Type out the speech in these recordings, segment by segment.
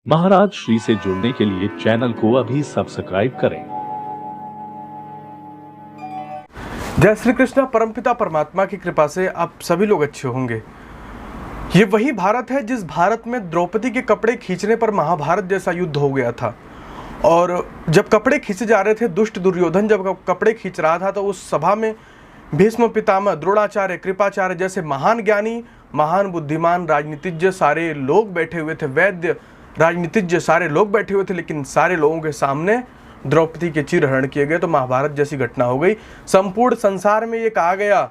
महाराज श्री से जुड़ने के लिए चैनल को अभी सब्सक्राइब करें। जय श्री कृष्ण। परमपिता परमात्मा की कृपा से आप सभी लोग अच्छे होंगे। ये वही भारत है जिस भारत में द्रौपदी के कपड़े खींचने पर महाभारत जैसा युद्ध हो गया था। और जब कपड़े खींचे जा रहे थे, दुष्ट दुर्योधन जब कपड़े खींच रहा था, तो उस सभा में भीष्म पितामह, द्रोणाचार्य, कृपाचार्य जैसे महान ज्ञानी, महान बुद्धिमान, राजनीतिज्ञ सारे लोग बैठे हुए थे, वैद्य, राजनीतिज्ञ सारे लोग बैठे हुए थे। लेकिन सारे लोगों के सामने द्रौपदी के चीरहरण किए गए, तो महाभारत जैसी घटना हो गई। संपूर्ण संसार में ये कहा गया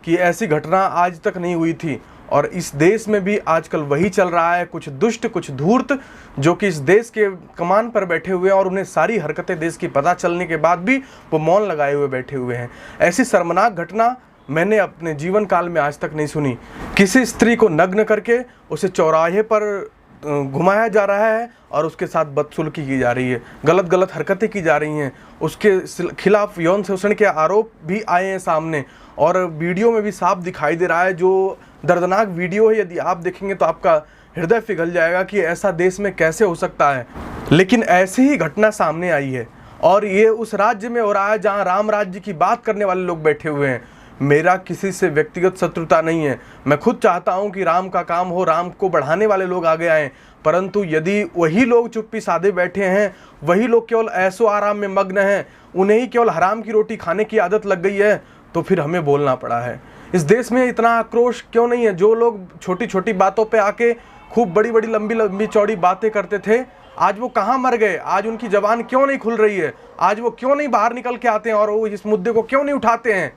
कि ऐसी घटना आज तक नहीं हुई थी। और इस देश में भी आजकल वही चल रहा है। कुछ दुष्ट, कुछ धूर्त जो कि इस देश के कमान पर बैठे हुए हैं और उन्हें सारी हरकतें देश की पता चलने के बाद भी वो मौन लगाए हुए बैठे हुए हैं। ऐसी शर्मनाक घटना मैंने अपने जीवन काल में आज तक नहीं सुनी। किसी स्त्री को नग्न करके उसे चौराहे पर घुमाया जा रहा है और उसके साथ बदसलूकी की जा रही है, गलत गलत हरकतें की जा रही हैं, उसके खिलाफ यौन शोषण के आरोप भी आए हैं सामने। और वीडियो में भी साफ दिखाई दे रहा है, जो दर्दनाक वीडियो है। यदि आप देखेंगे तो आपका हृदय पिघल जाएगा कि ऐसा देश में कैसे हो सकता है। लेकिन ऐसी ही घटना सामने आई है और ये उस राज्य में हो रहा है जहाँ राम राज्य की बात करने वाले लोग बैठे हुए हैं। मेरा किसी से व्यक्तिगत शत्रुता नहीं है। मैं खुद चाहता हूं कि राम का काम हो, राम को बढ़ाने वाले लोग आगे आएं। परंतु यदि वही लोग चुप्पी साधे बैठे हैं, वही लोग केवल ऐसो आराम में मग्न हैं, उन्हें ही केवल हराम की रोटी खाने की आदत लग गई है, तो फिर हमें बोलना पड़ा है। इस देश में इतना आक्रोश क्यों नहीं है? जो लोग छोटी छोटी बातों पर आके खूब बड़ी बड़ी लंबी लंबी चौड़ी बातें करते थे, आज वो कहाँ मर गए? आज उनकी जबान क्यों नहीं खुल रही है? आज वो क्यों नहीं बाहर निकल के आते हैं और वो इस मुद्दे को क्यों नहीं उठाते हैं?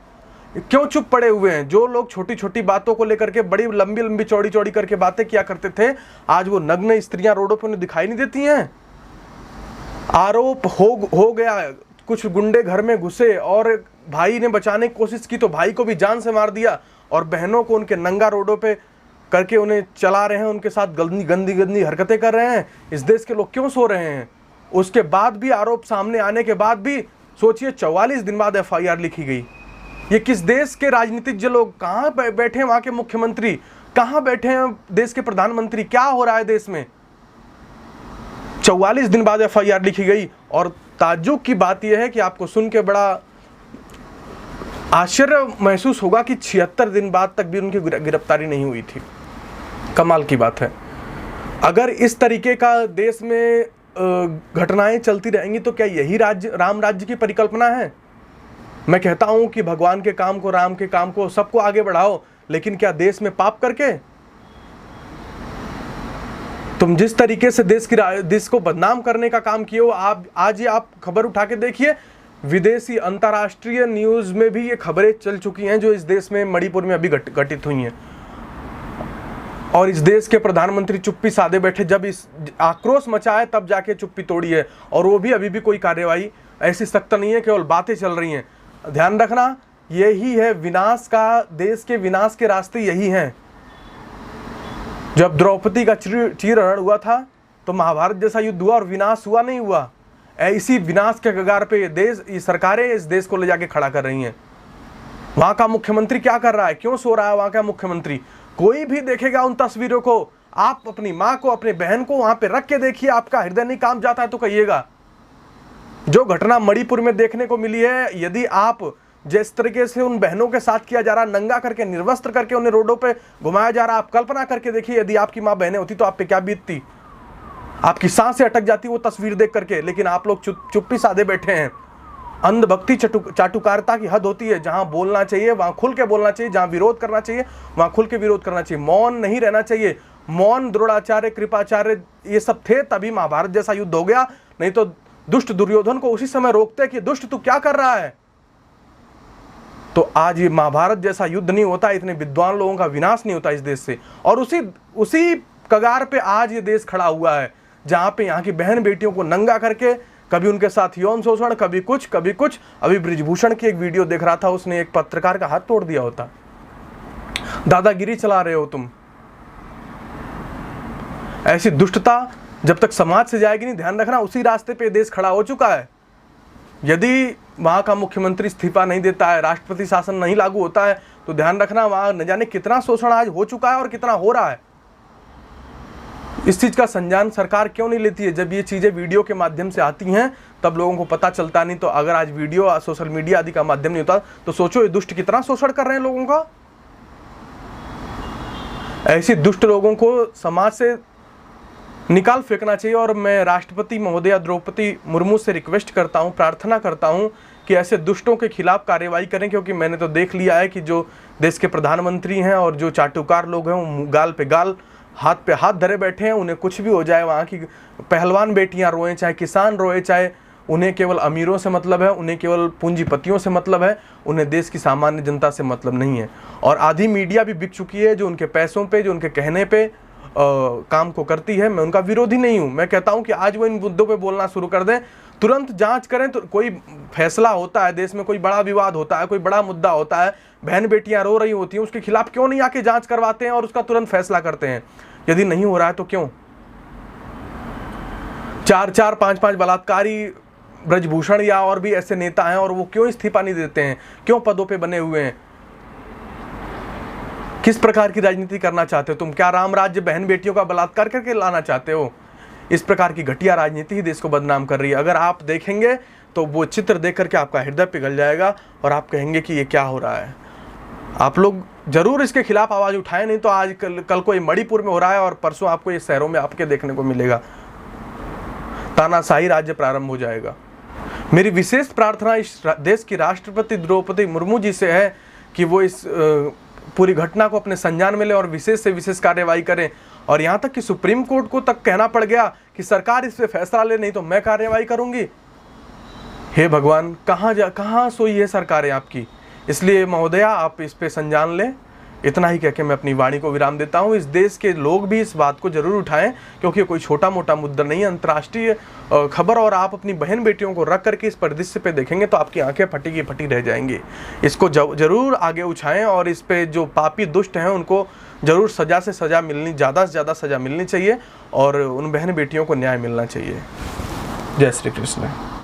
क्यों चुप पड़े हुए हैं? जो लोग छोटी छोटी बातों को लेकर के बड़ी लंबी लंबी चौड़ी चौड़ी करके बातें किया करते थे, आज वो नग्न स्त्रियां रोडों पर दिखाई नहीं देती हैं। आरोप हो गया, कुछ गुंडे घर में घुसे और भाई ने बचाने की कोशिश की तो भाई को भी जान से मार दिया, और बहनों को उनके नंगा रोडों पे करके उन्हें चला रहे हैं, उनके साथ गंदी गंदी गंदी हरकतें कर रहे हैं। इस देश के लोग क्यों सो रहे हैं? उसके बाद भी, आरोप सामने आने के बाद भी, सोचिए 44 दिन बाद FIR लिखी गई। ये किस देश के राजनीतिज्ञ लोग? कहाँ बैठे हैं वहाँ के मुख्यमंत्री? कहाँ बैठे हैं देश के प्रधानमंत्री? क्या हो रहा है देश में? 44 दिन बाद FIR लिखी गई। और ताज्जुब की बात यह है कि आपको सुन के बड़ा आश्चर्य महसूस होगा कि 76 दिन बाद तक भी उनकी गिरफ्तारी नहीं हुई थी। कमाल की बात है। अगर इस तरीके का देश में घटनाएं चलती रहेंगी तो क्या यही राज्य, राम राज्य की परिकल्पना है? मैं कहता हूं कि भगवान के काम को, राम के काम को, सबको आगे बढ़ाओ, लेकिन क्या देश में पाप करके? तुम जिस तरीके से देश को बदनाम करने का काम किए हो, आज ये आप खबर उठा के देखिए, विदेशी अंतर्राष्ट्रीय न्यूज में भी ये खबरें चल चुकी हैं जो इस देश में, मणिपुर में अभी घटित हुई हैं। और इस देश के प्रधानमंत्री चुप्पी साधे बैठे, जब इस आक्रोश मचा है तब जाके चुप्पी तोड़ी है। और वो भी अभी भी कोई कार्यवाही ऐसी सख्त नहीं है, केवल बातें चल रही हैं। ध्यान रखना, यही है विनाश का, देश के विनाश के रास्ते यही हैं। जब द्रौपदी का चीरहरण हुआ था तो महाभारत जैसा युद्ध हुआ और विनाश हुआ नहीं हुआ। इसी विनाश के कगार पे ये सरकारें इस देश को ले जाके खड़ा कर रही हैं। वहां का मुख्यमंत्री क्या कर रहा है? क्यों सो रहा है वहां का मुख्यमंत्री? कोई भी देखेगा उन तस्वीरों को, आप अपनी माँ को, अपनी बहन को वहां पे रख के देखिए, आपका हृदय नहीं काम जाता है तो कहिएगा। जो घटना मणिपुर में देखने को मिली है, यदि आप जिस तरीके से उन बहनों के साथ किया जा रहा, नंगा करके, निर्वस्त्र करके उन्हें रोडों पे घुमाया जा रहा, आप कल्पना करके देखिए, यदि आपकी माँ बहनें होती तो आप पे क्या बीतती? आपकी सांसें अटक जाती वो तस्वीर देख करके। लेकिन आप लोग चुप्पी साधे बैठे हैं। अंधभक्ति, चाटुकारिता की हद होती है। जहां बोलना चाहिए वहां खुल के बोलना चाहिए, जहां विरोध करना चाहिए वहां खुल के विरोध करना चाहिए। मौन नहीं रहना चाहिए। मौन द्रोणाचार्य, कृपाचार्य ये सब थे, तभी महाभारत जैसा युद्ध हो गया। नहीं तो दुष्ट दुर्योधन को उसी समय रोकते कि दुष्ट तू क्या कर रहा है, तो आज ये महाभारत जैसा युद्ध नहीं होता, इतने विद्वान लोगों का विनाश नहीं होता इस देश से। और उसी कगार पे आज ये देश खड़ा हुआ है, जहां पे यहाँ की बहन बेटियों को नंगा करके, कभी उनके साथ यौन शोषण, कभी कुछ। अभी बृजभूषण की एक वीडियो देख रहा था, उसने एक पत्रकार का हाथ तोड़ दिया होता। दादागिरी चला रहे हो तुम। ऐसी दुष्टता जब तक समाज से जाएगी नहीं, ध्यान रखना, उसी रास्ते पे देश खड़ा हो चुका है। यदि वहां का मुख्यमंत्री इस्तीफा नहीं देता है, राष्ट्रपति शासन नहीं लागू होता है, तो ध्यान रखना वहां न जाने कितना शोषण आज हो चुका है और कितना हो रहा है। इस चीज़ का संज्ञान सरकार क्यों नहीं लेती है? जब ये चीज़ें वीडियो के माध्यम से आती हैं तब लोगों को पता चलता नहीं। तो अगर आज वीडियो सोशल मीडिया आदि का माध्यम नहीं होता तो सोचो ये दुष्ट कितना शोषण कर रहे हैं लोगों का। ऐसे दुष्ट लोगों को समाज से निकाल फेंकना चाहिए। और मैं राष्ट्रपति महोदया द्रौपदी मुर्मू से रिक्वेस्ट करता हूं, प्रार्थना करता हूं कि ऐसे दुष्टों के खिलाफ कार्रवाई करें, क्योंकि मैंने तो देख लिया है कि जो देश के प्रधानमंत्री हैं और जो चाटुकार लोग हैं वो गाल पे गाल हाथ पे हाथ धरे बैठे हैं। उन्हें कुछ भी हो जाए, वहाँ की पहलवान बेटियां रोएं, चाहे किसान रोए, चाहे उन्हें केवल अमीरों से मतलब है, उन्हें केवल पूंजीपतियों से मतलब है, उन्हें देश की सामान्य जनता से मतलब नहीं है। और आधी मीडिया भी बिक चुकी है जो उनके पैसों पे, जो उनके कहने पे काम को करती है। मैं उनका विरोधी नहीं हूँ, मैं कहता हूँ कि आज वो इन मुद्दों पे बोलना शुरू कर दें, तुरंत जांच करें। तो कोई फैसला होता है देश में, कोई बड़ा विवाद होता है, कोई बड़ा मुद्दा होता है, बहन बेटियां रो रही होती हैं, उसके खिलाफ क्यों नहीं आके जांच करवाते हैं और उसका तुरंत फैसला करते हैं? यदि नहीं हो रहा है तो क्यों? 4-4, 5-5 बलात्कारी ब्रजभूषण या और भी ऐसे नेता हैं और वो क्यों इस्तीफा नहीं देते हैं? क्यों पदों पे बने हुए हैं? किस प्रकार की राजनीति करना चाहते हो तुम? क्या राम राज्य बहन बेटियों का बलात्कार करके लाना चाहते हो? इस प्रकार की घटिया राजनीति ही देश को बदनाम कर रही है। अगर आप देखेंगे तो वो चित्र देख करके आपका हृदय पिघल जाएगा और आप कहेंगे कि ये क्या हो रहा है। आप लोग जरूर इसके खिलाफ आवाज उठाएं, नहीं तो आज कल को ये मणिपुर में हो रहा है और परसों आपको ये शहरों में आपके देखने को मिलेगा। तानाशाही राज्य प्रारंभ हो जाएगा। मेरी विशेष प्रार्थना इस देश की राष्ट्रपति द्रौपदी मुर्मू जी से है कि वो इस पूरी घटना को अपने संज्ञान में ले और विशेष से विशेष कार्रवाई करें। और यहाँ तक कि सुप्रीम कोर्ट को तक कहना पड़ गया कि सरकार इस पे फैसला ले, नहीं तो मैं कार्रवाई करूंगी। हे भगवान, कहाँ सोई है सरकारें आपकी? इसलिए महोदया आप इस पे संज्ञान लें। इतना ही कह के मैं अपनी वाणी को विराम देता हूँ। इस देश के लोग भी इस बात को जरूर उठाएं, क्योंकि कोई छोटा मोटा मुद्दा नहीं है, अंतर्राष्ट्रीय खबर। और आप अपनी बहन बेटियों को रख करके इस परिदृश्य पे देखेंगे तो आपकी आंखें फटी की फटी रह जाएंगी। इसको जरूर आगे उठाएं और इस पे जो पापी दुष्ट हैं उनको जरूर सजा से सजा मिलनी, ज़्यादा से ज़्यादा सजा मिलनी चाहिए और उन बहन बेटियों को न्याय मिलना चाहिए। जय श्री कृष्ण।